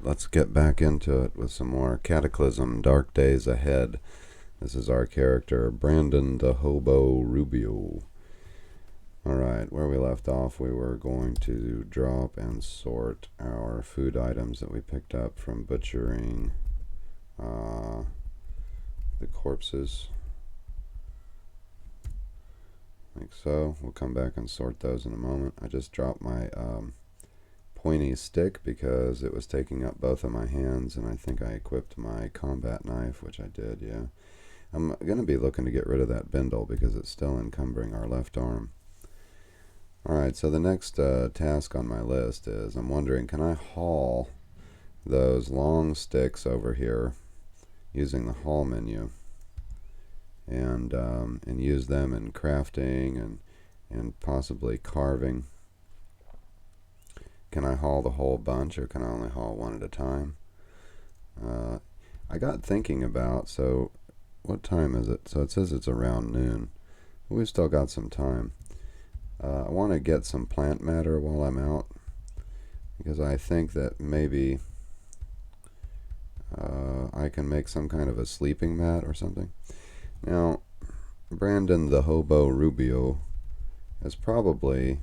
Alright, let's get back into it with some more Cataclysm, Dark Days Ahead. This is our character, Brandon the Hobo Rubio. Alright, where we left off, we were going to drop and sort our food items that we picked up from butchering the corpses. Like so. We'll come back and sort those in a moment. I just dropped my pointy stick because it was taking up both of my hands, and I think I equipped my combat knife, which I did, yeah. I'm going to be looking to get rid of that bindle because it's still encumbering our left arm. Alright, so the next task on my list is I'm wondering, can I haul those long sticks over here using the haul menu and use them in crafting and possibly carving? Can I haul the whole bunch, or can I only haul one at a time? I got thinking about, so what time is it? So it says it's around noon. We've still got some time. I want to get some plant matter while I'm out, because I think that maybe I can make some kind of a sleeping mat or something. Now, Brandon the Hobo Rubio has probably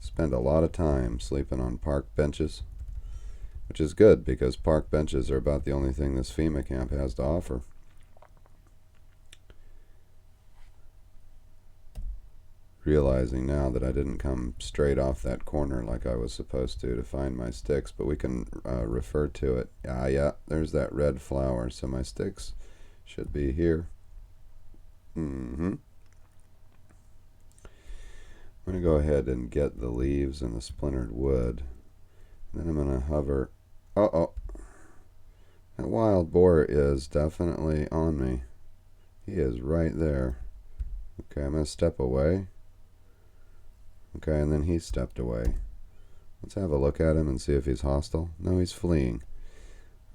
spend a lot of time sleeping on park benches, which is good because park benches are about the only thing this FEMA camp has to offer. Realizing now that I didn't come straight off that corner like I was supposed to find my sticks, but we can refer to it. Yeah, there's that red flower, so my sticks should be here. I'm going to go ahead and get the leaves and the splintered wood. Then I'm going to hover. Uh-oh. That wild boar is definitely on me. He is right there. Okay, I'm going to step away. Okay, and then he stepped away. Let's have a look at him and see if he's hostile. No, he's fleeing.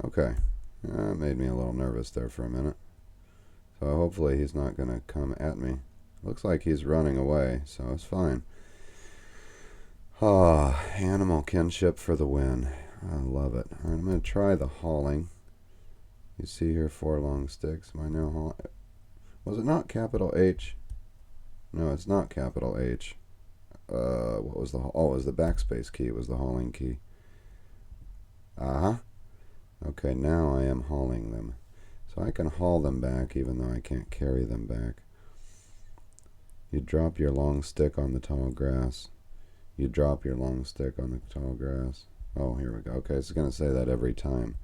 Okay. That made me a little nervous there for a minute. So hopefully he's not going to come at me. Looks like he's running away, so it's fine. Animal kinship for the win. I love it. Alright, I'm going to try the hauling. You see here 4 long sticks. Am I now hauling? Was it not capital H? No, it's not capital H. What was the... Oh, it was the backspace key. It was the hauling key. Okay, now I am hauling them. So I can haul them back even though I can't carry them back. You drop your long stick on the tall grass. You drop your long stick on the tall grass. Oh, here we go. Okay, it's going to say that every time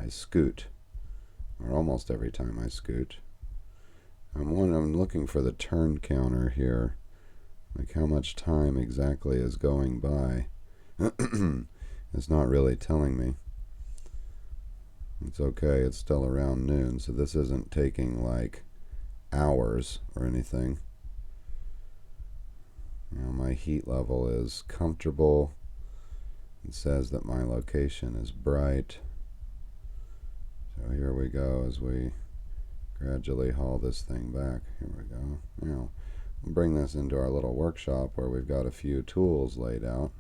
I scoot. Or almost every time I scoot. I'm looking for the turn counter here. Like how much time exactly is going by. It's not really telling me. It's okay, it's still around noon, so this isn't taking like hours or anything. Now my heat level is comfortable. It says that my location is bright. So here we go as we gradually haul this thing back. Here we go. Now, we'll bring this into our little workshop where we've got a few tools laid out.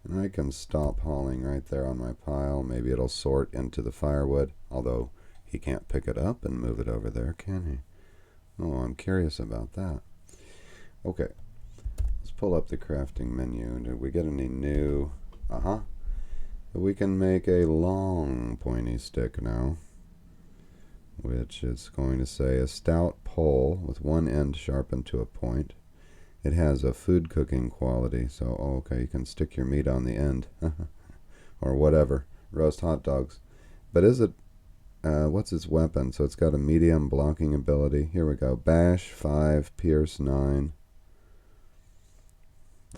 And I can stop hauling right there on my pile. Maybe it'll sort into the firewood, although he can't pick it up and move it over there, can he? Oh, I'm curious about that. Okay, let's pull up the crafting menu. Did we get any new... We can make a long pointy stick now, which is going to say a stout pole with one end sharpened to a point. It has a food cooking quality, so okay, you can stick your meat on the end. Or whatever. Roast hot dogs. But is it... what's its weapon? So it's got a medium blocking ability. Here we go. Bash 5, Pierce 9.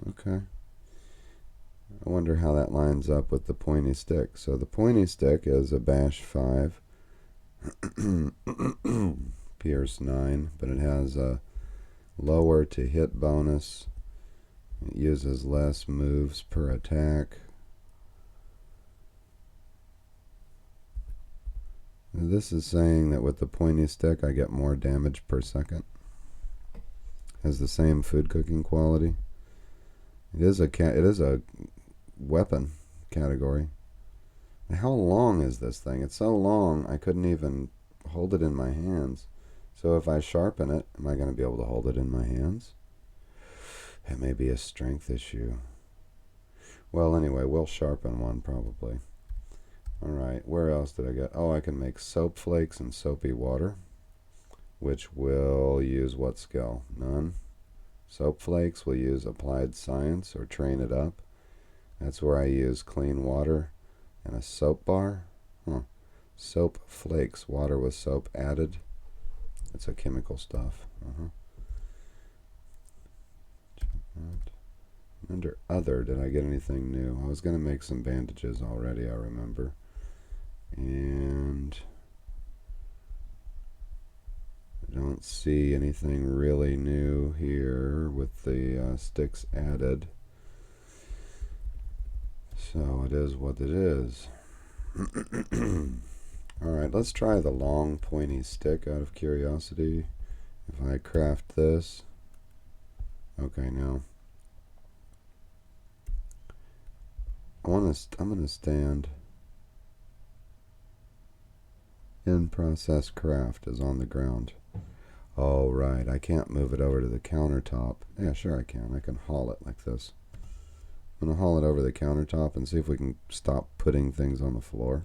Okay. I wonder how that lines up with the pointy stick. So the pointy stick is a Bash 5. Pierce 9. But it has a lower to hit bonus. It uses less moves per attack. This is saying that with the pointy stick I get more damage per second. Has the same food cooking quality. It is a weapon category. How long is this thing? It's so long I couldn't even hold it in my hands. So if I sharpen it, am I going to be able to hold it in my hands? It may be a strength issue. Well, anyway, we'll sharpen one probably. Alright, where else did I get? Oh, I can make soap flakes and soapy water, which will use what skill? None. Soap flakes will use applied science or train it up. That's where I use clean water and a soap bar. Soap flakes, water with soap added. It's a chemical stuff. Under other, did I get anything new? I was going to make some bandages already, I remember. And I don't see anything really new here with the sticks added. So it is what it is. Alright, let's try the long pointy stick out of curiosity. If I craft this. Okay, now I'm going to stand in process craft is on the ground. Oh, right. I can't move it over to the countertop. Yeah, sure I can. I can haul it like this. I'm going to haul it over the countertop and see if we can stop putting things on the floor.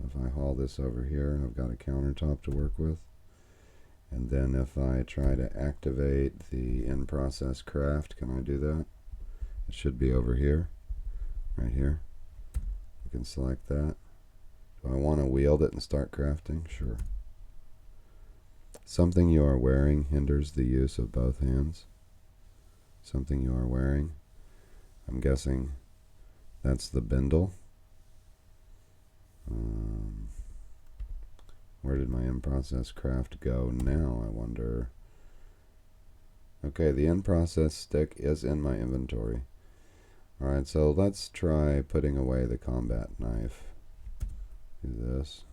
If I haul this over here, I've got a countertop to work with. And then if I try to activate the in-process craft, can I do that? It should be over here. Right here. You can select that. Do I want to wield it and start crafting? Sure. Something you are wearing hinders the use of both hands. Something you are wearing. I'm guessing that's the bindle. Where did my in-process craft go now, I wonder? Okay, the in-process stick is in my inventory. Alright, so let's try putting away the combat knife. Do this.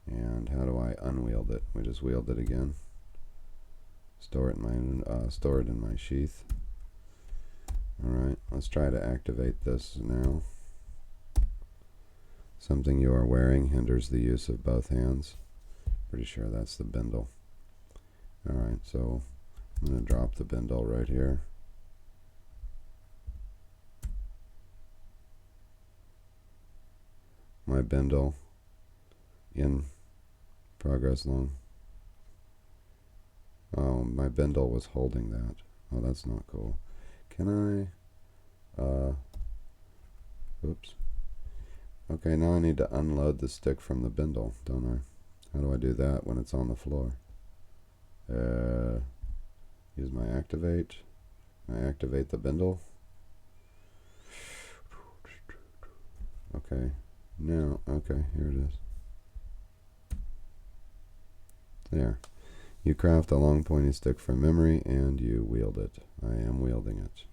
And how do I unwield it? We just wield it again. Store it in my sheath. Alright, let's try to activate this now. Something you are wearing hinders the use of both hands. Pretty sure that's the bindle. Alright, so I'm going to drop the bindle right here. My bindle in progress long. Oh, my bindle was holding that. Oh, that's not cool. Can I oops. Okay, now I need to unload the stick from the bindle, don't I? How do I do that when it's on the floor? Use my activate. I activate the bindle. Okay. Now, okay, here it is. There. You craft a long pointy stick from memory and you wield it. I am wielding it.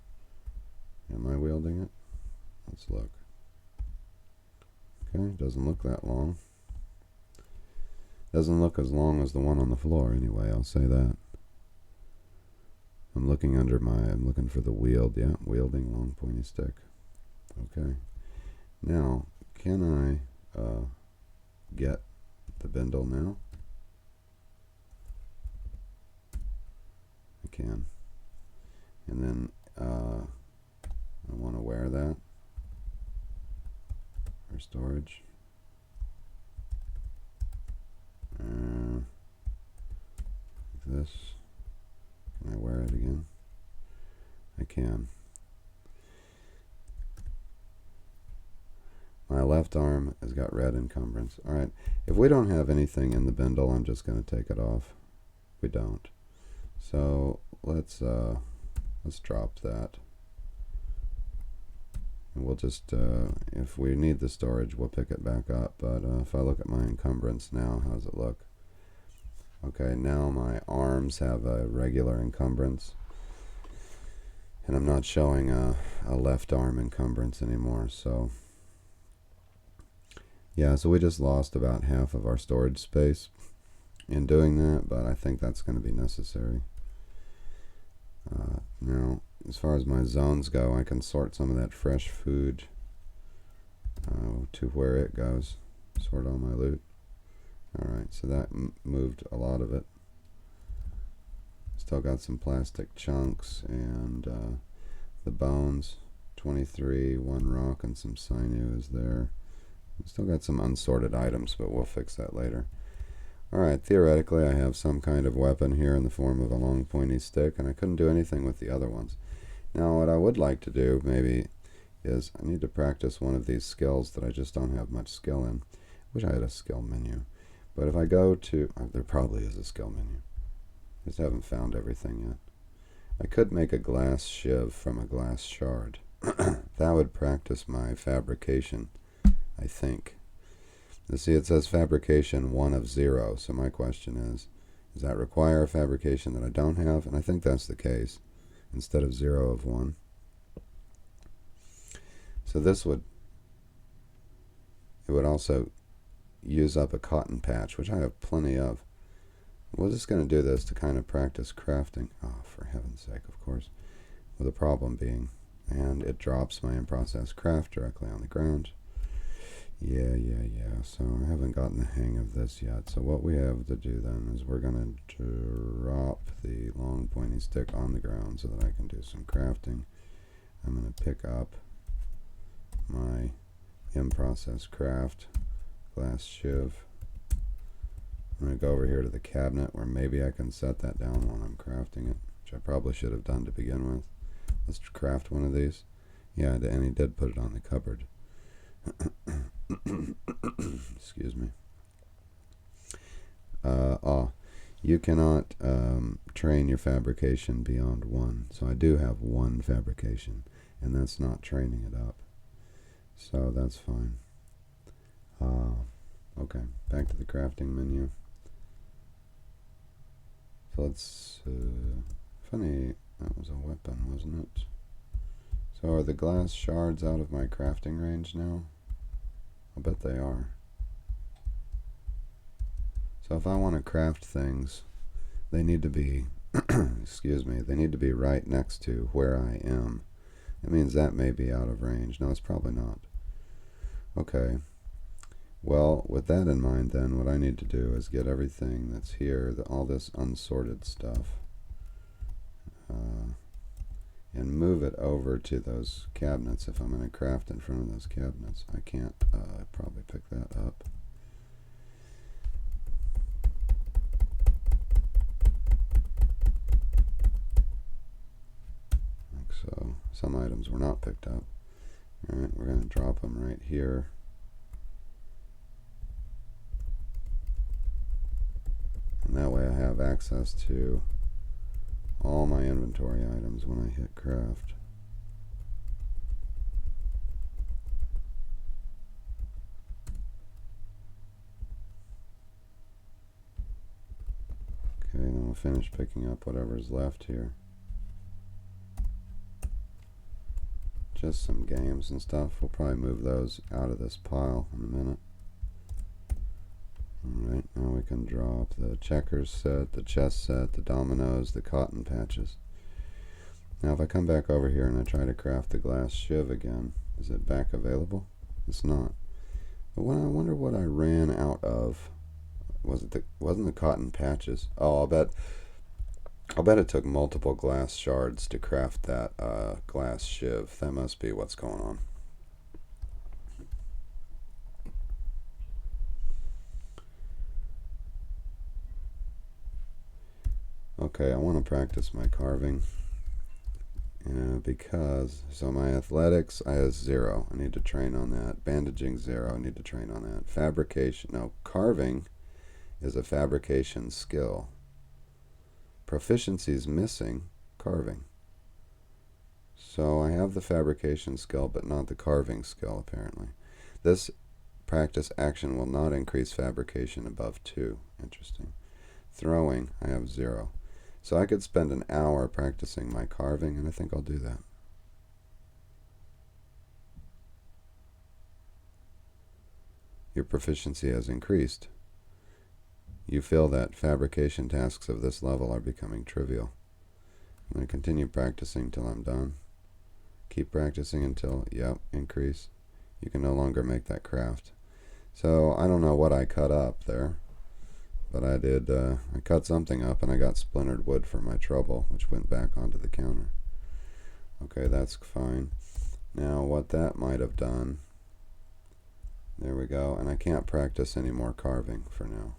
Am I wielding it? Let's look. Okay, doesn't look that long. Doesn't look as long as the one on the floor anyway, I'll say that. I'm looking for the wield, yeah, wielding long pointy stick. Okay. Now, can I get the bindle now? I can. And then I want to wear that for storage. Like this. Can I wear it again? I can. My left arm has got red encumbrance. Alright, if we don't have anything in the bindle, I'm just going to take it off. We don't. So let's drop that. And we'll just, if we need the storage, we'll pick it back up. But if I look at my encumbrance now, how does it look? Okay, now my arms have a regular encumbrance. And I'm not showing a left arm encumbrance anymore, so... Yeah, so we just lost about half of our storage space in doing that, but I think that's going to be necessary. Now, as far as my zones go, I can sort some of that fresh food to where it goes. Sort all my loot. Alright, so that moved a lot of it. Still got some plastic chunks and the bones. 23, one rock and some sinew is there. Still got some unsorted items, but we'll fix that later. Alright, theoretically I have some kind of weapon here in the form of a long pointy stick, and I couldn't do anything with the other ones. Now what I would like to do, maybe, is I need to practice one of these skills that I just don't have much skill in. Wish I had a skill menu. But if I go to... there probably is a skill menu. Just haven't found everything yet. I could make a glass shiv from a glass shard. That would practice my fabrication, I think. You see, it says fabrication 1 of 0. So my question is, does that require a fabrication that I don't have? And I think that's the case, instead of 0 of 1. So this would... it would also use up a cotton patch, which I have plenty of. We're just going to do this to kind of practice crafting. Oh, for heaven's sake, of course. With the problem being, and it drops my in-process craft directly on the ground. Yeah. So I haven't gotten the hang of this yet. So what we have to do then is we're going to drop the long pointy stick on the ground so that I can do some crafting. I'm going to pick up my in-process craft, glass shiv. I'm going to go over here to the cabinet where maybe I can set that down while I'm crafting it, which I probably should have done to begin with. Let's craft one of these. Yeah, and he did put it on the cupboard. Excuse me. You cannot train your fabrication beyond 1. So I do have 1 fabrication, and that's not training it up. So that's fine. Okay, back to the crafting menu. So let's... funny, that was a weapon, wasn't it? So are the glass shards out of my crafting range now? I bet they are. So if I want to craft things, they need to be, excuse me, they need to be right next to where I am. It means that may be out of range. No, it's probably not. Okay. Well, with that in mind then, what I need to do is get everything that's here, all this unsorted stuff, and move it over to those cabinets. If I'm going to craft in front of those cabinets, I can't probably pick that up. Like so. Some items were not picked up. Alright, we're going to drop them right here. And that way I have access to all my inventory items when I hit craft. Okay, then we'll finish picking up whatever's left here. Just some games and stuff. We'll probably move those out of this pile in a minute. Alright, now we can drop the checkers set, the chess set, the dominoes, the cotton patches. Now if I come back over here and I try to craft the glass shiv again, is it back available? It's not. But when I wonder what I ran out of, wasn't the cotton patches? Oh, I'll bet it took multiple glass shards to craft that glass shiv. That must be what's going on. Okay, I want to practice my carving because, so my athletics, I have 0. I need to train on that. Bandaging 0, I need to train on that. Fabrication, no, carving is a fabrication skill. Proficiency is missing, carving. So I have the fabrication skill, but not the carving skill, apparently. This practice action will not increase fabrication above 2. Interesting. Throwing, I have 0. So I could spend an hour practicing my carving, and I think I'll do that. Your proficiency has increased. You feel that fabrication tasks of this level are becoming trivial. I'm going to continue practicing till I'm done. Keep practicing until, yep, increase. you can no longer make that craft. So I don't know what I cut up there, but I did. I cut something up and I got splintered wood for my trouble, which went back onto the counter. Okay, that's fine. Now what that might have done, there we go, and I can't practice any more carving for now.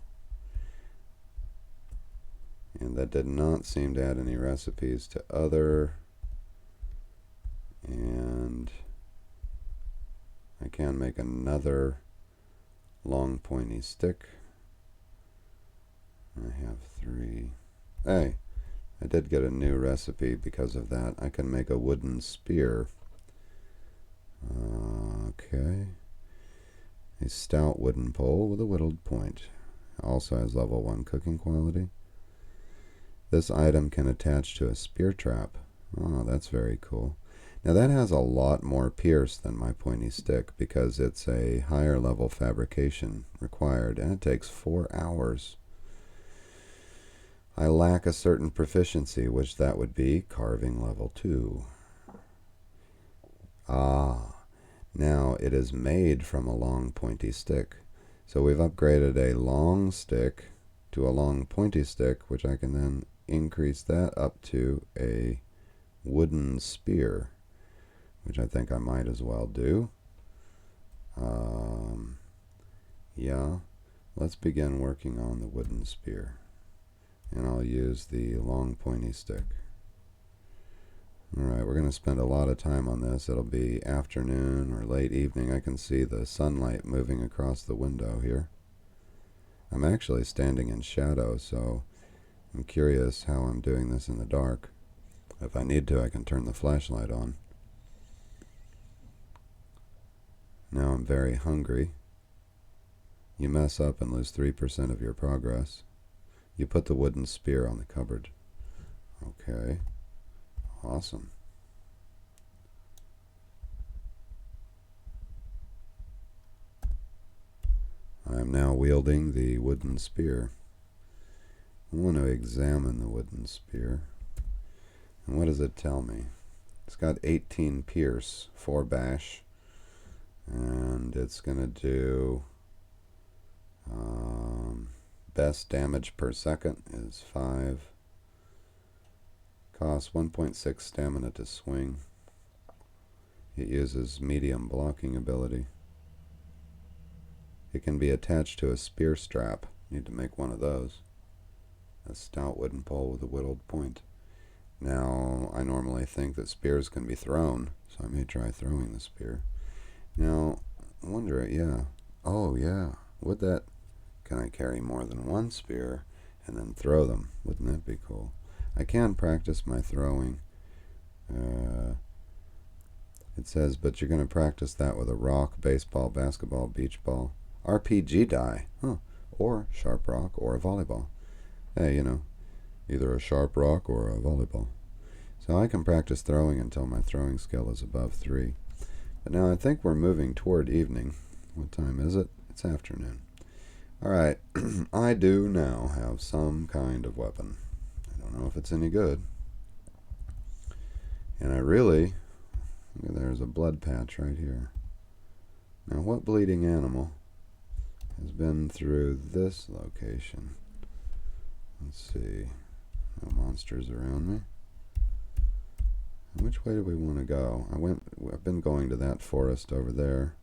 And that did not seem to add any recipes to other, and I can make another long pointy stick. I have 3. Hey, I did get a new recipe because of that. I can make a wooden spear. Okay. A stout wooden pole with a whittled point. Also has level 1 cooking quality. This item can attach to a spear trap. Oh, that's very cool. Now that has a lot more pierce than my pointy stick because it's a higher level fabrication required, and it takes 4 hours. I lack a certain proficiency, which that would be carving level 2. Now it is made from a long pointy stick. So we've upgraded a long stick to a long pointy stick, which I can then increase that up to a wooden spear, which I think I might as well do. Yeah, let's begin working on the wooden spear. And I'll use the long pointy stick. Alright, we're going to spend a lot of time on this. It'll be afternoon or late evening. I can see the sunlight moving across the window here. I'm actually standing in shadow, so I'm curious how I'm doing this in the dark. If I need to, I can turn the flashlight on. Now I'm very hungry. You mess up and lose 3% of your progress. You put the wooden spear on the cupboard. Okay. Awesome. I am now wielding the wooden spear. I want to examine the wooden spear. And what does it tell me? It's got 18 pierce, 4 bash, and it's going to do best damage per second is 5. Costs 1.6 stamina to swing. It uses medium blocking ability. It can be attached to a spear strap. Need to make one of those. A stout wooden pole with a whittled point. Now, I normally think that spears can be thrown, so I may try throwing the spear. Now, I wonder, yeah. Oh, yeah. Would that... Can I carry more than one spear and then throw them? Wouldn't that be cool? I can practice my throwing. It says, but you're going to practice that with a rock, baseball, basketball, beach ball, RPG die, or sharp rock, or a volleyball. Hey, you know, either a sharp rock or a volleyball. So I can practice throwing until my throwing skill is above 3. But now I think we're moving toward evening. What time is it? It's afternoon. Alright, I do now have some kind of weapon. I don't know if it's any good. And I really... There's a blood patch right here. Now what bleeding animal has been through this location? Let's see. No monsters around me. Which way do we want to go? I've been going to that forest over there.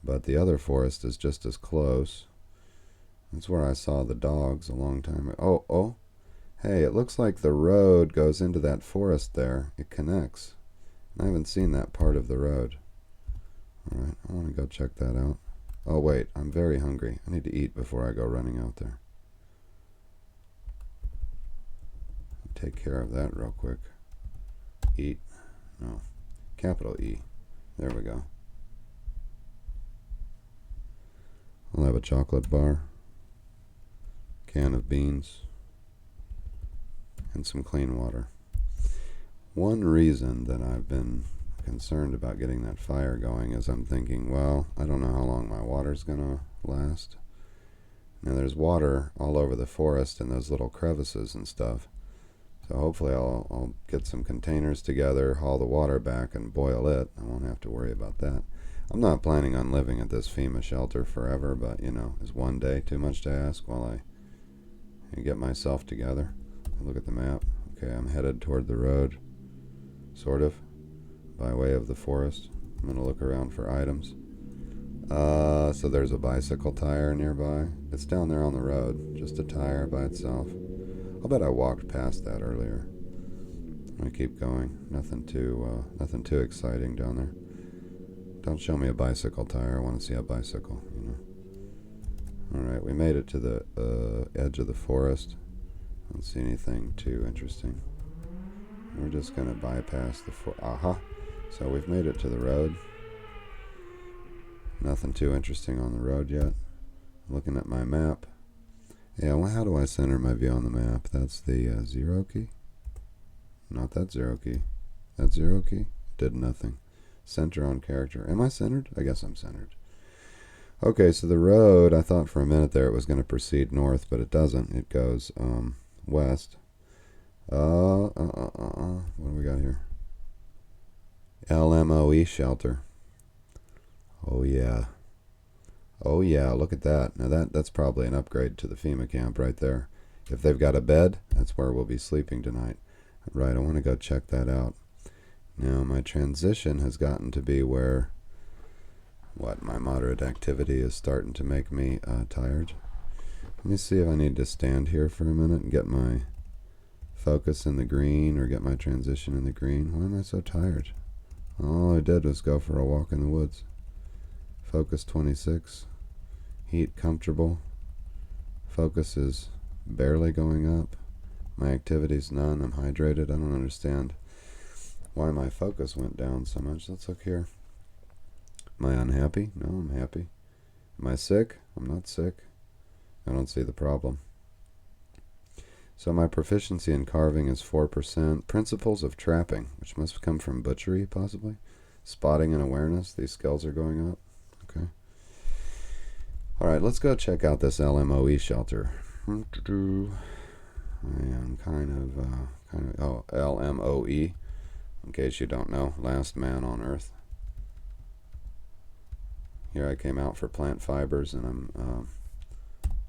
But the other forest is just as close. That's where I saw the dogs a long time ago. Oh. Hey, it looks like the road goes into that forest there. It connects. I haven't seen that part of the road. Alright, I want to go check that out. Oh wait, I'm very hungry. I need to eat before I go running out there. Take care of that real quick. Eat. No. Capital E. There we go. I'll have a chocolate bar, can of beans, and some clean water. One reason that I've been concerned about getting that fire going is I'm thinking, well, I don't know how long my water's gonna last. Now there's water all over the forest in those little crevices and stuff. So hopefully I'll get some containers together, haul the water back, and boil it. I won't have to worry about that. I'm not planning on living at this FEMA shelter forever, but, you know, is one day too much to ask while I get myself together? Look at the map. Okay, I'm headed toward the road, sort of, by way of the forest. I'm going to look around for items. So there's a bicycle tire nearby. It's down there on the road, just a tire by itself. I'll bet I walked past that earlier. I'm going to keep going. Nothing too exciting down there. Don't show me a bicycle tire. I want to see a bicycle, you know. Alright, we made it to the edge of the forest. Don't see anything too interesting. We're just going to bypass the aha. So we've made it to the road. Nothing too interesting on the road yet. Looking at my map. Yeah, well, how do I center my view on the map? That's the 0 key. Not that 0 key. That 0 key did nothing. Center on character. Am I centered? I guess I'm centered. Okay, so the road, I thought for a minute there it was going to proceed north, but it doesn't. It goes west. What do we got here? LMOE shelter. Oh yeah. Oh yeah, look at that. Now that's probably an upgrade to the FEMA camp right there. If they've got a bed, that's where we'll be sleeping tonight. Right, I want to go check that out. Now my transition has gotten to be where my moderate activity is starting to make me tired. Let me see if I need to stand here for a minute and get my focus in the green or get my transition in the green. Why am I so tired? All I did was go for a walk in the woods. Focus 26. Heat comfortable. Focus is barely going up. My activity's none. I'm hydrated. I don't understand why my focus went down so much. Let's look here. Am I unhappy? No, I'm happy. Am I sick? I'm not sick. I don't see the problem. So my proficiency in carving is 4%. Principles of trapping, which must come from butchery, possibly. Spotting and awareness. These skills are going up. Okay. Alright, let's go check out this LMOE shelter. I am LMOE, in case you don't know, Last Man on Earth. Here I came out for plant fibers, and I'm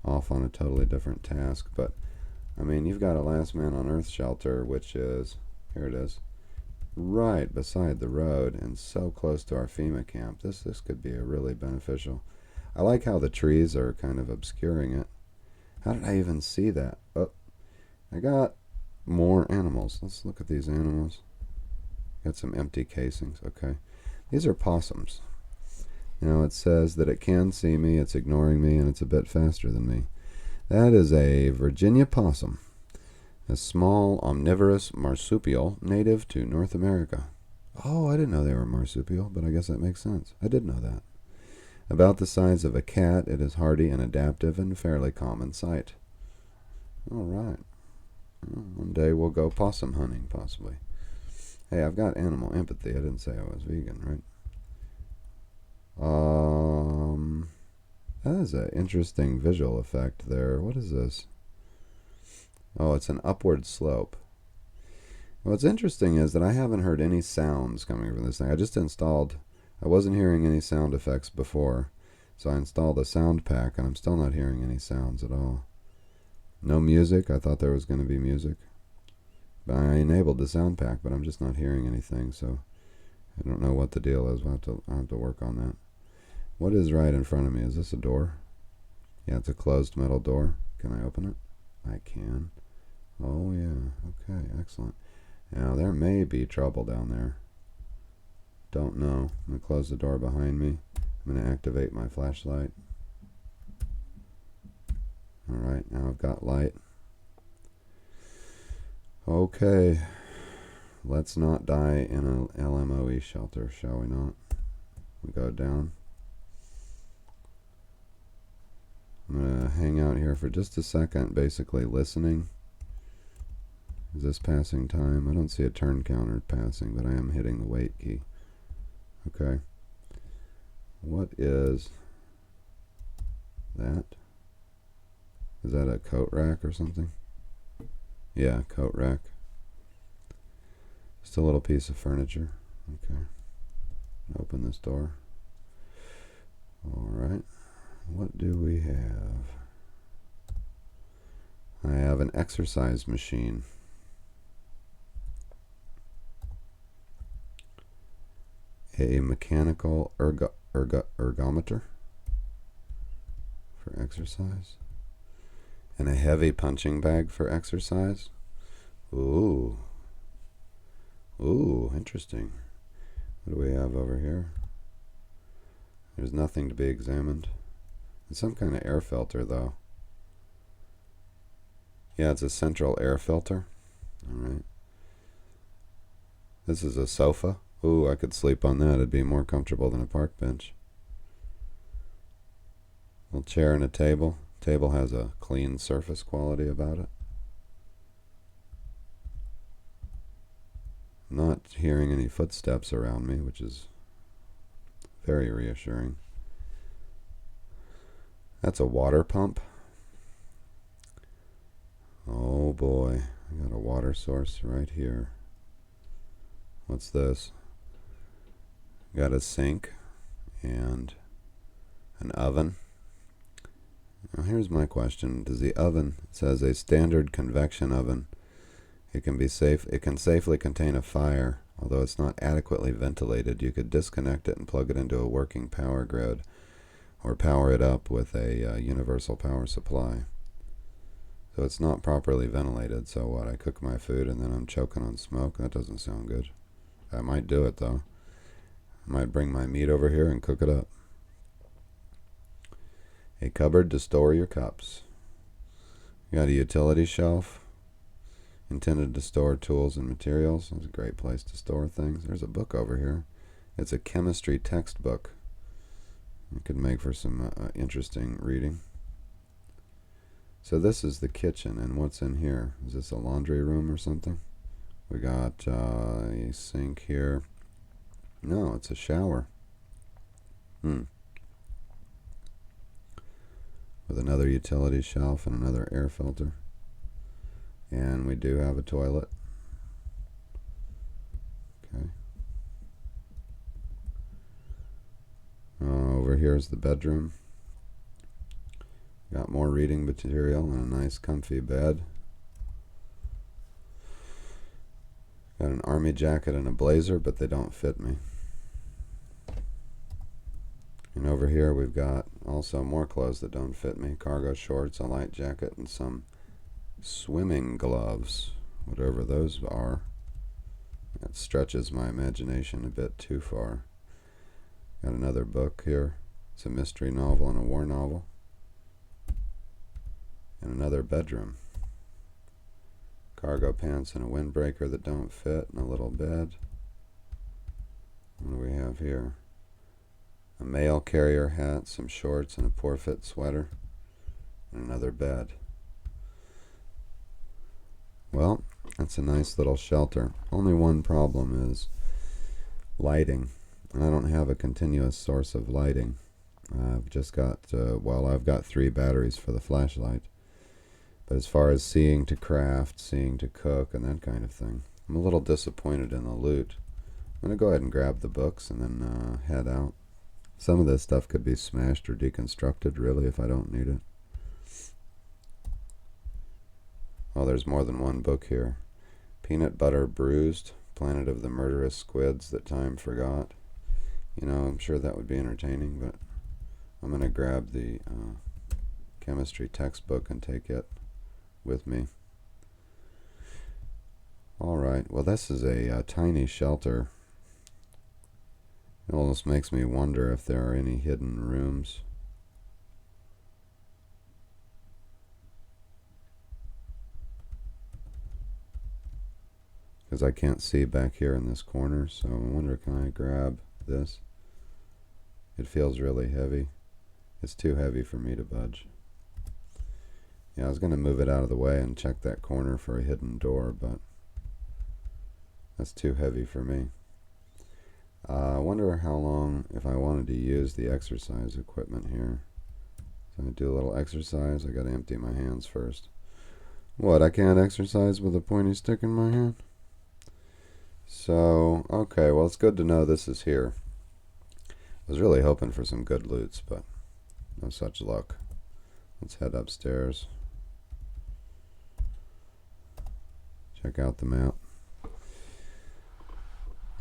off on a totally different task. But, I mean, you've got a Last Man on Earth shelter, which is, here it is, right beside the road and so close to our FEMA camp. This could be a really beneficial. I like how the trees are kind of obscuring it. How did I even see that? Oh, I got more animals. Let's look at these animals. Got some empty casings. Okay. These are possums. Now it says that it can see me, it's ignoring me, and it's a bit faster than me. That is a Virginia possum. A small omnivorous marsupial native to North America. Oh, I didn't know they were marsupial, but I guess that makes sense. I did know that. About the size of a cat, it is hardy and adaptive and fairly common sight. All right. Well, one day we'll go possum hunting, possibly. Hey, I've got animal empathy. I didn't say I was vegan, right? That is an interesting visual effect there. What is this? Oh, it's an upward slope. What's interesting is that I haven't heard any sounds coming from this thing. I just installed, I wasn't hearing any sound effects before, so I installed a sound pack, and I'm still not hearing any sounds at all. No music. I thought there was going to be music. But I enabled the sound pack, but I'm just not hearing anything, so I don't know what the deal is. I'll have to work on that. What is right in front of me? Is this a door? Yeah, it's a closed metal door. Can I open it? I can. Oh, yeah. Okay, excellent. Now, there may be trouble down there. Don't know. I'm going to close the door behind me. I'm going to activate my flashlight. Alright, now I've got light. Okay. Let's not die in an LMOE shelter, shall we not? We go down. I'm going to hang out here for just a second, basically listening. Is this passing time? I don't see a turn counter passing, but I am hitting the wait key. Okay. What is that? Is that a coat rack or something? Yeah, coat rack. Just a little piece of furniture. Okay. Open this door. Alright. What do we have? I have an exercise machine. A mechanical ergometer for exercise. And a heavy punching bag for exercise. Ooh. Ooh, interesting. What do we have over here? There's nothing to be examined. It's some kind of air filter, though. Yeah, it's a central air filter. Alright. This is a sofa. Ooh, I could sleep on that. It'd be more comfortable than a park bench. Little chair and a table. Table has a clean surface quality about it. Not hearing any footsteps around me, which is very reassuring. That's a water pump. Oh boy, I got a water source right here. What's this? Got a sink and an oven. Now here's my question. Does the oven, it says a standard convection oven. It can safely contain a fire, although it's not adequately ventilated. You could disconnect it and plug it into a working power grid or power it up with a universal power supply. So it's not properly ventilated. So what? I cook my food and then I'm choking on smoke? That doesn't sound good. I might do it though. I might bring my meat over here and cook it up. A cupboard to store your cups. You got a utility shelf intended to store tools and materials. It's a great place to store things. There's a book over here. It's a chemistry textbook. It could make for some interesting reading. So this is the kitchen, and what's in here? Is this a laundry room or something? We got a sink here. No, it's a shower. With another utility shelf and another air filter. And we do have a toilet. Okay. Over here is the bedroom. Got more reading material and a nice comfy bed. Got an army jacket and a blazer, but they don't fit me. And over here we've got also more clothes that don't fit me. Cargo shorts, a light jacket, and some swimming gloves, whatever those are. That stretches my imagination a bit too far. Got another book here. It's a mystery novel and a war novel. And another bedroom. Cargo pants and a windbreaker that don't fit, and a little bed. What do we have here? A mail carrier hat, some shorts, and a poor fit sweater, and another bed. Well, that's a nice little shelter. Only one problem is lighting. And I don't have a continuous source of lighting. I've just got, I've got 3 batteries for the flashlight. But as far as seeing to craft, seeing to cook, and that kind of thing, I'm a little disappointed in the loot. I'm going to go ahead and grab the books and then head out. Some of this stuff could be smashed or deconstructed, really, if I don't need it. Oh, there's more than one book here. Peanut Butter Bruised, Planet of the Murderous Squids That Time Forgot. You know, I'm sure that would be entertaining, but I'm going to grab the chemistry textbook and take it with me. Alright, well this is a tiny shelter. It almost makes me wonder if there are any hidden rooms. Because I can't see back here in this corner, so I wonder, can I grab this? It feels really heavy. It's too heavy for me to budge. Yeah, I was going to move it out of the way and check that corner for a hidden door, but that's too heavy for me. I wonder how long, if I wanted to use the exercise equipment here. So I do a little exercise. I got to empty my hands first. What, I can't exercise with a pointy stick in my hand? So, okay, well, it's good to know this is here. I was really hoping for some good loots, but no such luck. Let's head upstairs. Check out the map.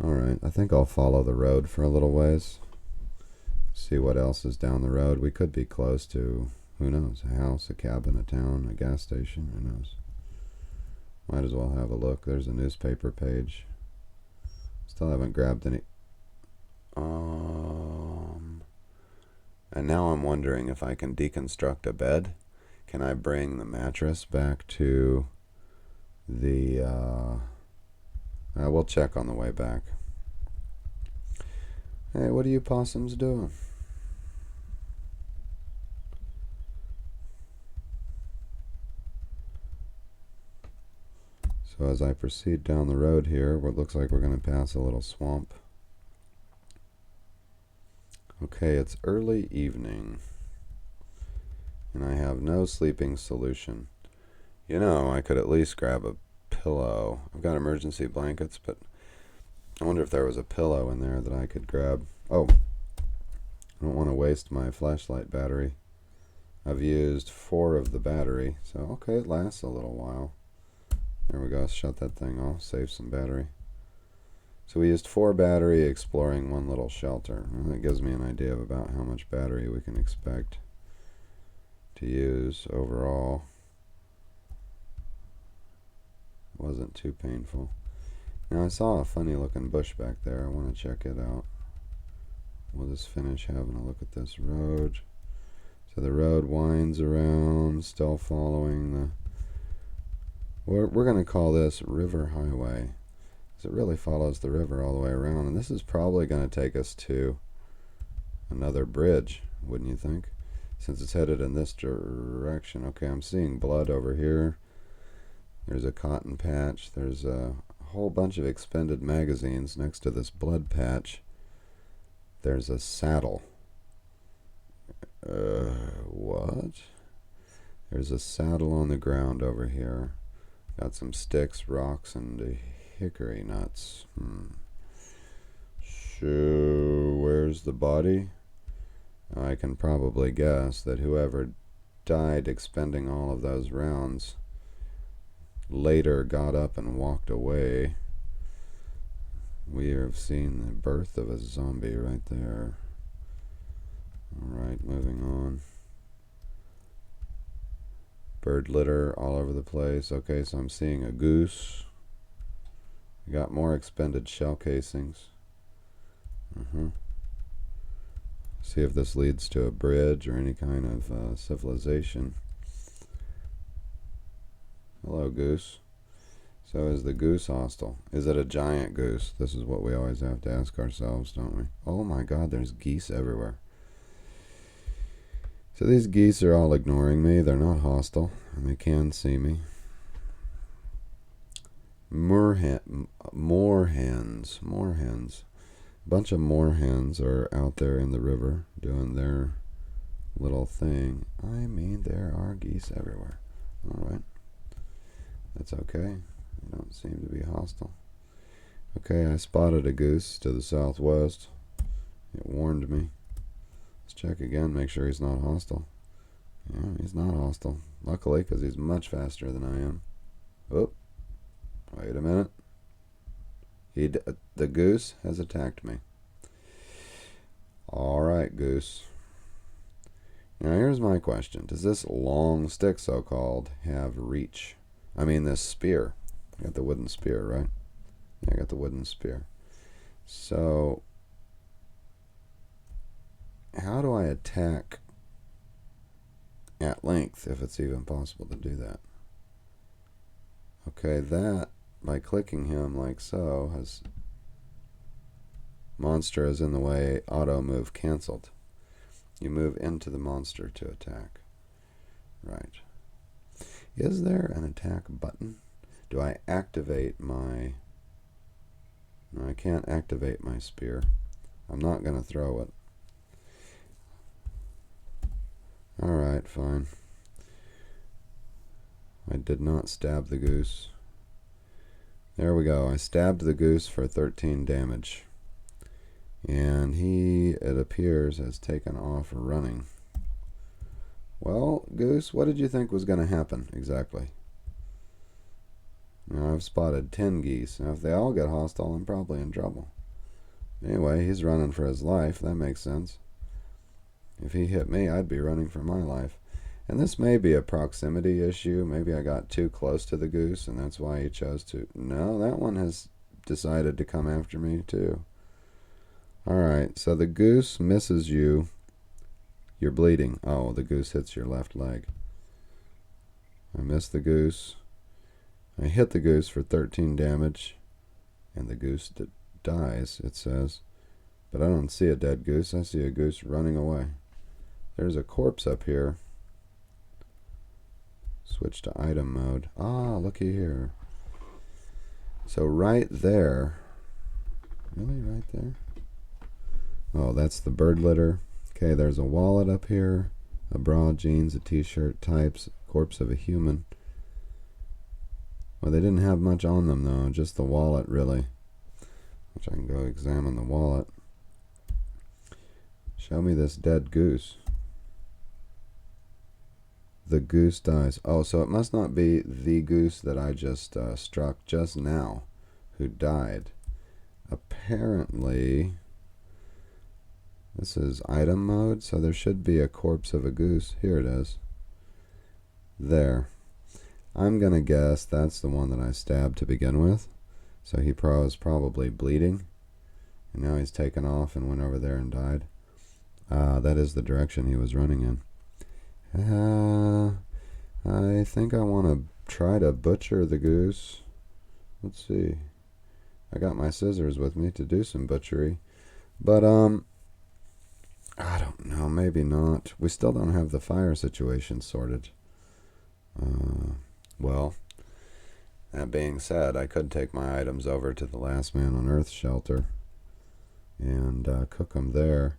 Alright, I think I'll follow the road for a little ways. See what else is down the road. We could be close to, who knows, a house, a cabin, a town, a gas station, who knows. Might as well have a look. There's a newspaper page. Still haven't grabbed any. And now I'm wondering if I can deconstruct a bed. Can I bring the mattress back to the... we'll check on the way back. Hey, what are you possums doing? So as I proceed down the road here, what looks like we're going to pass a little swamp. Okay, it's early evening, and I have no sleeping solution. You know, I could at least grab a pillow. I've got emergency blankets, but I wonder if there was a pillow in there that I could grab. Oh, I don't want to waste my flashlight battery. I've used 4 of the battery, so okay, it lasts a little while. There we go, shut that thing off, save some battery. So we used 4 battery exploring 1 little shelter. And that gives me an idea of about how much battery we can expect to use overall. It wasn't too painful. Now I saw a funny looking bush back there. I want to check it out. We'll just finish having a look at this road. So the road winds around, still following the... We're going to call this River Highway, because it really follows the river all the way around. And this is probably going to take us to another bridge, wouldn't you think? Since it's headed in this direction. Okay, I'm seeing blood over here. There's a cotton patch. There's a whole bunch of expended magazines next to this blood patch. There's a saddle. What? There's a saddle on the ground over here. Got some sticks, rocks, and hickory nuts. So, where's the body? I can probably guess that whoever died expending all of those rounds later got up and walked away. We have seen the birth of a zombie right there. Alright, moving on. Bird litter all over the place. Okay, so I'm seeing a goose. We got more expended shell casings. See if this leads to a bridge or any kind of civilization. Hello, goose. So is the goose hostile? Is it a giant goose? This is what we always have to ask ourselves, don't we? Oh my god, there's geese everywhere. So these geese are all ignoring me. They're not hostile, and they can see me. Moorhens. A bunch of moorhens are out there in the river doing their little thing. I mean, there are geese everywhere. Alright. That's okay. They don't seem to be hostile. Okay, I spotted a goose to the southwest. It warned me. Let's check again, make sure he's not hostile. Yeah, he's not hostile. Luckily, because he's much faster than I am. Oh, wait a minute. The goose has attacked me. Alright, goose. Now here's my question. Does this long stick, so-called, have reach? I mean this spear. I got the wooden spear, right? Yeah, I got the wooden spear. So, how do I attack at length, if it's even possible to do that? Okay, that, by clicking him like so, has... Monster is in the way, auto move cancelled. You move into the monster to attack. Right. Is there an attack button? Do I activate my... No, I can't activate my spear. I'm not going to throw it. Alright, fine. I did not stab the goose. There we go. I stabbed the goose for 13 damage. And he, it appears, has taken off running. Well, Goose, what did you think was going to happen exactly? Now, I've spotted 10 geese. Now, if they all get hostile, I'm probably in trouble. Anyway, he's running for his life. That makes sense. If he hit me, I'd be running for my life. And this may be a proximity issue. Maybe I got too close to the goose, and that's why he chose to... No, that one has decided to come after me, too. Alright, so the goose misses you. You're bleeding. Oh, the goose hits your left leg. I missed the goose. I hit the goose for 13 damage. And the goose dies, it says. But I don't see a dead goose. I see a goose running away. There's a corpse up here. Switch to item mode. Ah, looky here. So right there. Really? Right there? Oh, that's the bird litter. Okay, there's a wallet up here. A bra, jeans, a t-shirt, types, corpse of a human. Well, they didn't have much on them, though. Just the wallet, really. Which I can go examine the wallet. Show me this dead goose. The goose dies. Oh, so it must not be the goose that I just struck just now who died. Apparently, this is item mode, so there should be a corpse of a goose. Here it is. There. I'm going to guess that's the one that I stabbed to begin with. So he was probably bleeding. And now he's taken off and went over there and died. That is the direction he was running in. I think I want to try to butcher the goose. Let's see. I got my scissors with me to do some butchery. But, I don't know. Maybe not. We still don't have the fire situation sorted. Well, that being said, I could take my items over to the Last Man on Earth shelter and cook them there.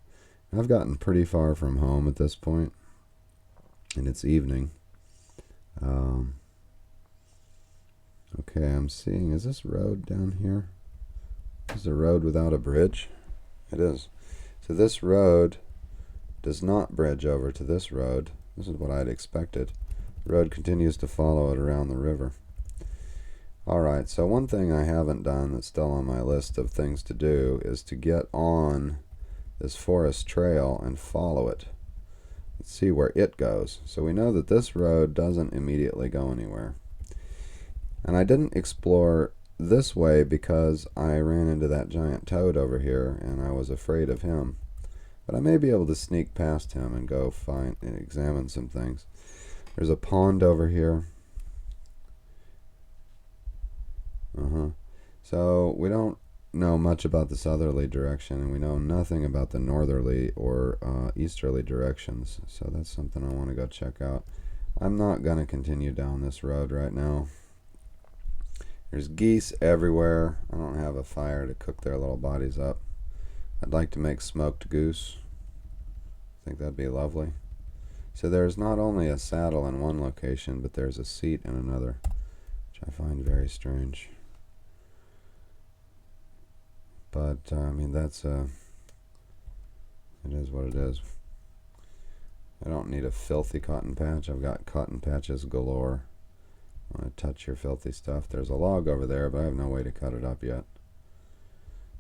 I've gotten pretty far from home at this point, and it's evening. Okay, I'm seeing, is this road down here? Is a road without a bridge? It is. So this road does not bridge over to this road. This is what I'd expected. The road continues to follow it around the river. Alright, so one thing I haven't done that's still on my list of things to do is to get on this forest trail and follow it. Let's see where it goes. So we know that this road doesn't immediately go anywhere. And I didn't explore this way because I ran into that giant toad over here and I was afraid of him. But I may be able to sneak past him and go find and examine some things. There's a pond over here. So we don't know much about the southerly direction, and we know nothing about the northerly or easterly directions. So that's something I want to go check out. I'm not going to continue down this road right now. There's geese everywhere. I don't have a fire to cook their little bodies up. I'd like to make smoked goose. I think that'd be lovely. So there's not only a saddle in one location, but there's a seat in another, which I find very strange. But, I mean, that's, it is what it is. I don't need a filthy cotton patch. I've got cotton patches galore. I want to touch your filthy stuff. There's a log over there, but I have no way to cut it up yet.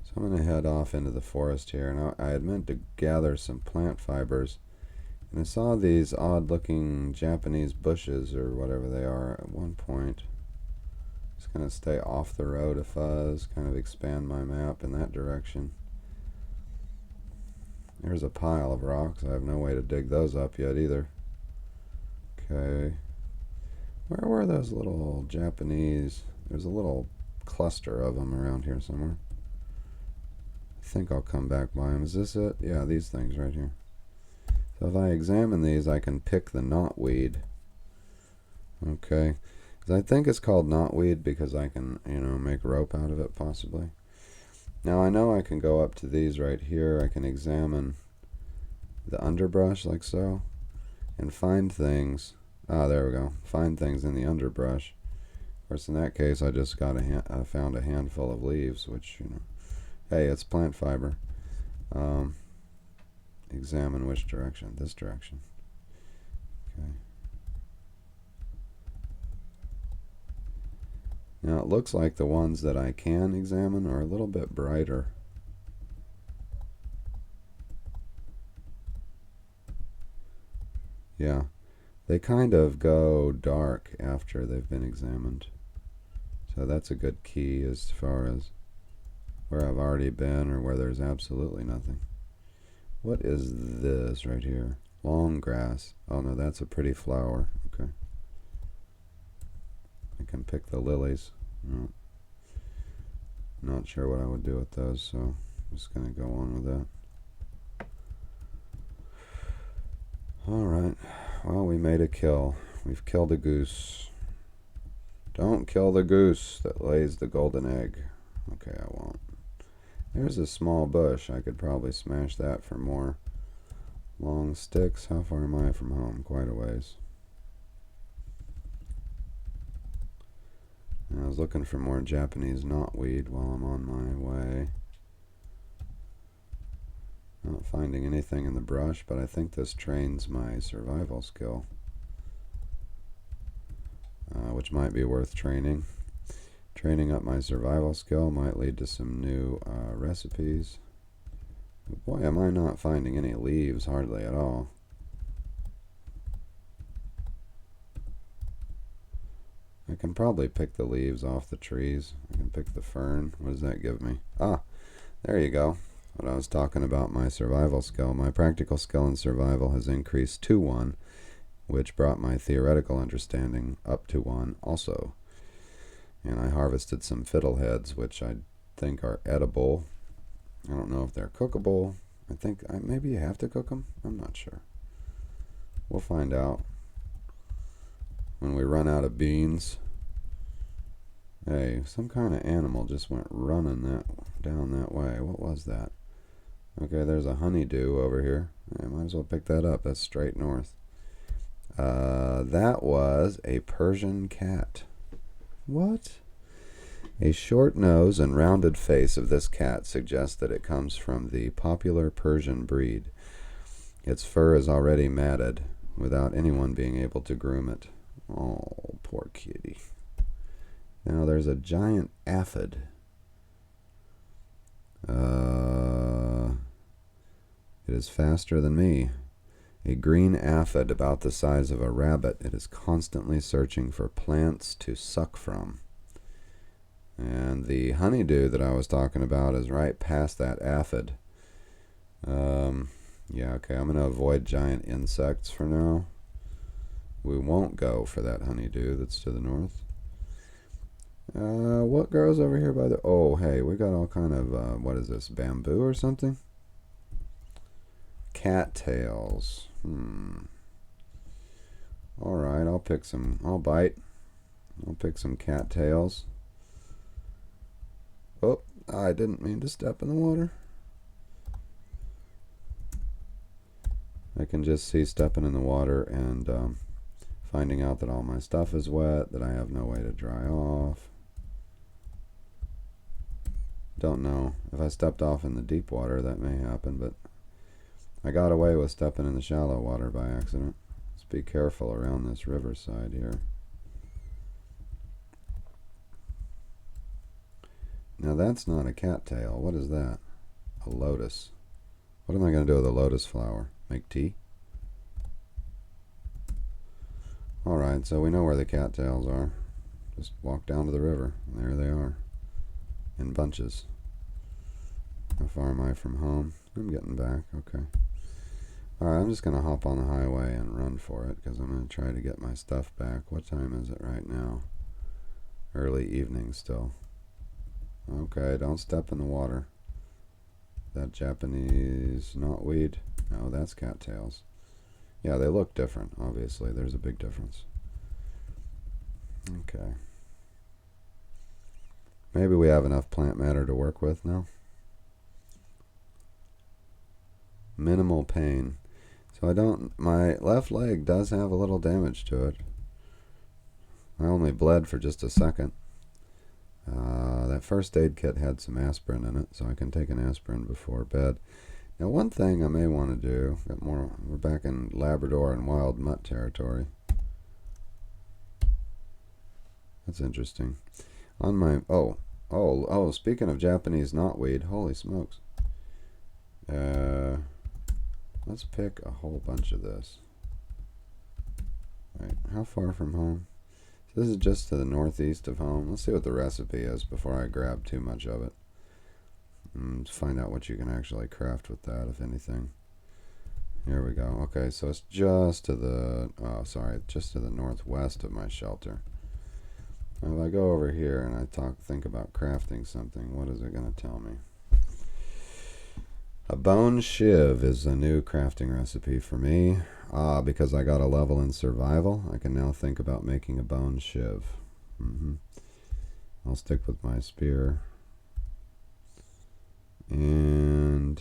So I'm going to head off into the forest here. Now, I had meant to gather some plant fibers, and I saw these odd-looking Japanese bushes, or whatever they are, at one point. Just going to stay off the road a fuzz, kind of expand my map in that direction. There's a pile of rocks. I have no way to dig those up yet either. Okay. Where were those little Japanese? There's a little cluster of them around here somewhere. I think I'll come back by them. Is this it? Yeah, these things right here. So if I examine these, I can pick the knotweed. Okay. I think it's called knotweed because I can, make rope out of it possibly. Now I know I can go up to these right here. I can examine the underbrush like so and find things. Ah, there we go. Find things in the underbrush Of course, in that case, I just got found a handful of leaves, which, hey, it's plant fiber. Examine which direction. This direction. Okay. Now it looks like the ones that I can examine are a little bit brighter. Yeah, they kind of go dark after they've been examined. So that's a good key as far as where I've already been or where there's absolutely nothing. What is this right here? Long grass. Oh no, that's a pretty flower. Okay. I can pick the lilies. No. Not sure what I would do with those, so I'm just going to go on with that. Alright. Well, we made a kill. We've killed a goose. Don't kill the goose that lays the golden egg. Okay, I won't. There's a small bush. I could probably smash that for more long sticks. How far am I from home? Quite a ways. I was looking for more Japanese knotweed while I'm on my way. Not finding anything in the brush, but I think this trains my survival skill, which might be worth training. Training up my survival skill might lead to some new recipes. But boy, am I not finding any leaves hardly at all. I can probably pick the leaves off the trees. I can pick the fern. What does that give me? Ah, there you go. What I was talking about, my survival skill. My practical skill in survival has increased to 1, which brought my theoretical understanding up to 1 also. And I harvested some fiddleheads, which I think are edible. I don't know if they're cookable. I think maybe you have to cook them. I'm not sure. We'll find out when we run out of beans. Hey, some kind of animal just went running down that way. What was that? Okay, there's a honeydew over here. I might as well pick that up. That's straight north. That was a Persian cat. What? A short nose and rounded face of this cat suggests that it comes from the popular Persian breed. Its fur is already matted without anyone being able to groom it. Oh, poor kitty. Now there's a giant aphid. It is faster than me. A green aphid about the size of a rabbit. It is constantly searching for plants to suck from. And the honeydew that I was talking about is right past that aphid. Yeah, okay, I'm going to avoid giant insects for now. We won't go for that honeydew that's to the north. What grows over here by the... Oh, hey, we got all kind of... what is this, bamboo or something? Cattails. Alright, I'll pick some... I'll bite. I'll pick some cattails. Oh, I didn't mean to step in the water. I can just see stepping in the water and finding out that all my stuff is wet, that I have no way to dry off. Don't know. If I stepped off in the deep water, that may happen, but I got away with stepping in the shallow water by accident. Let's be careful around this riverside here. Now that's not a cattail. What is that? A lotus. What am I going to do with a lotus flower? Make tea? Alright, so we know where the cattails are. Just walk down to the river. There they are. In bunches. How far am I from home? I'm getting back. Okay. Alright, I'm just going to hop on the highway and run for it because I'm going to try to get my stuff back. What time is it right now? Early evening still. Okay, don't step in the water. That Japanese knotweed? No, that's cattails. Yeah, they look different, obviously. There's a big difference. Okay. Maybe we have enough plant matter to work with now. Minimal pain. So my left leg does have a little damage to it. I only bled for just a second. That first aid kit had some aspirin in it, so I can take an aspirin before bed. Now, one thing I may want to do, we're back in Labrador and wild mutt territory. That's interesting. On my, speaking of Japanese knotweed, holy smokes. Let's pick a whole bunch of this. Right, how far from home? So this is just to the northeast of home. Let's see what the recipe is before I grab too much of it. Let's find out what you can actually craft with that, if anything. Here we go. Okay, so it's just to the, just to the northwest of my shelter. Now if I go over here and I think about crafting something, what is it going to tell me? A bone shiv is a new crafting recipe for me. Because I got a level in survival, I can now think about making a bone shiv. I'll stick with my spear. And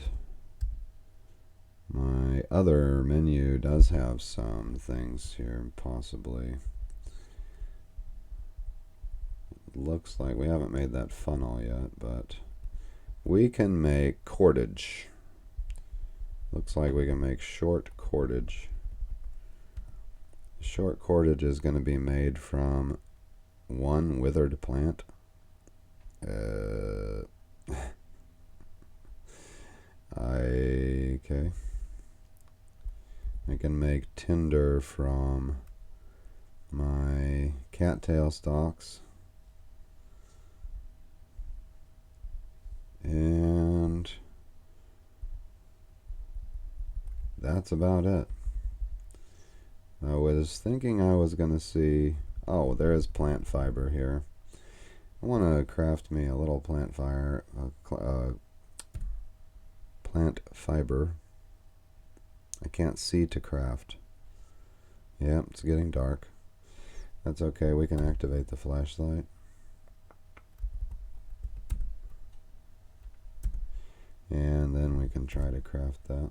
my other menu does have some things here, possibly. It looks like we haven't made that funnel yet, but we can make cordage. Looks like we can make short cordage. Short cordage is going to be made from one withered plant. Okay. I can make tinder from my cattail stalks. And that's about it. I was thinking I was going to see... Oh, there is plant fiber here. I want to craft me a little plant fiber. I can't see to craft. Yeah, it's getting dark. That's okay, we can activate the flashlight. And then we can try to craft that.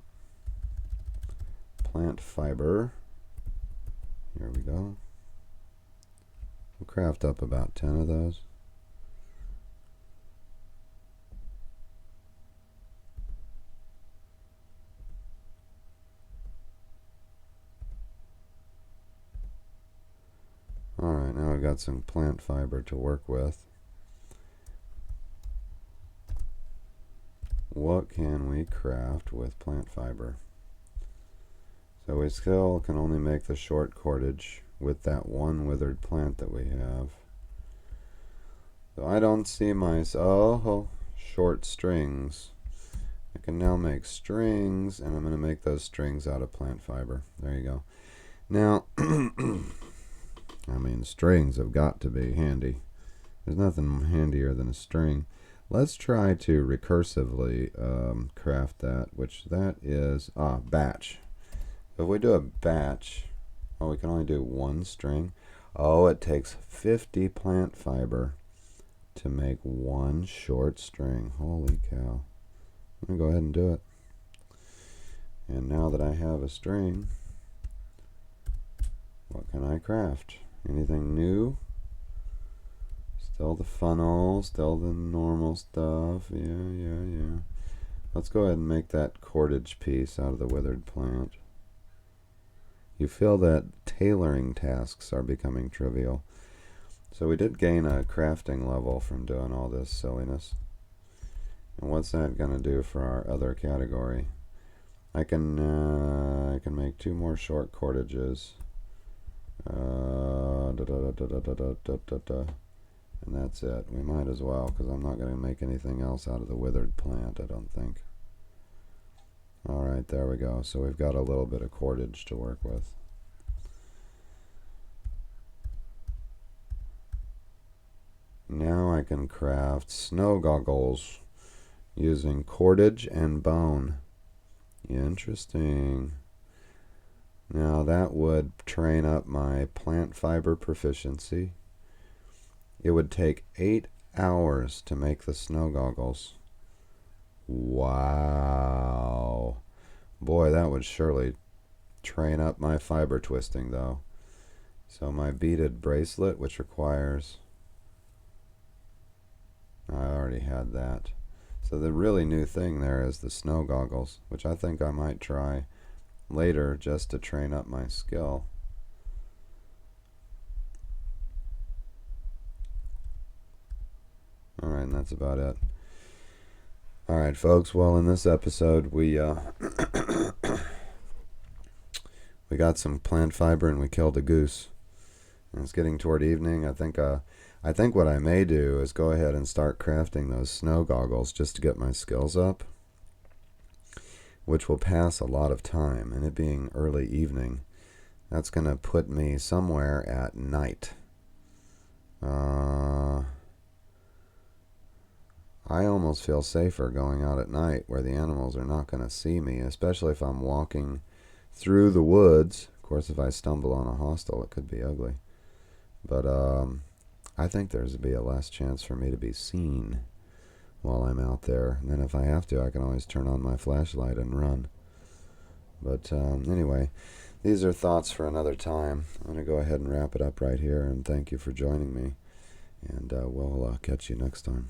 Plant fiber. Here we go. We'll craft up about 10 of those. Alright, now I've got some plant fiber to work with. What can we craft with plant fiber? So we still can only make the short cordage with that one withered plant that we have. So I don't see my... short strings. I can now make strings, and I'm going to make those strings out of plant fiber. There you go. Now, I mean, strings have got to be handy. There's nothing handier than a string. Let's try to recursively craft that, which that is batch. If we do a batch, we can only do one string. It takes 50 plant fiber to make one short string. Holy cow. I'm going to go ahead and do it. And now that I have a string, what can I craft? Anything new? Still the funnel, still the normal stuff. Yeah. Let's go ahead and make that cordage piece out of the withered plant. You feel that tailoring tasks are becoming trivial. So we did gain a crafting level from doing all this silliness. And what's that going to do for our other category? I can make 2 more short cordages. And that's it. We might as well, because I'm not going to make anything else out of the withered plant, I don't think. Alright, there we go. So we've got a little bit of cordage to work with. Now I can craft snow goggles using cordage and bone. Interesting. Now that would train up my plant fiber proficiency. It would take 8 hours to make the snow goggles. Wow. Boy, that would surely train up my fiber twisting, though. So my beaded bracelet, which requires... I already had that. So the really new thing there is the snow goggles, which I think I might try later just to train up my skill. Alright, and that's about it. Alright, folks, well, in this episode, we we got some plant fiber and we killed a goose. And it's getting toward evening. I think what I may do is go ahead and start crafting those snow goggles just to get my skills up, which will pass a lot of time, and it being early evening, that's going to put me somewhere at night. I almost feel safer going out at night where the animals are not going to see me, especially if I'm walking through the woods. Of course, if I stumble on a hostel, it could be ugly. But I think there's to be a less chance for me to be seen while I'm out there. And then if I have to, I can always turn on my flashlight and run. But anyway, these are thoughts for another time. I'm going to go ahead and wrap it up right here, and thank you for joining me. And we'll catch you next time.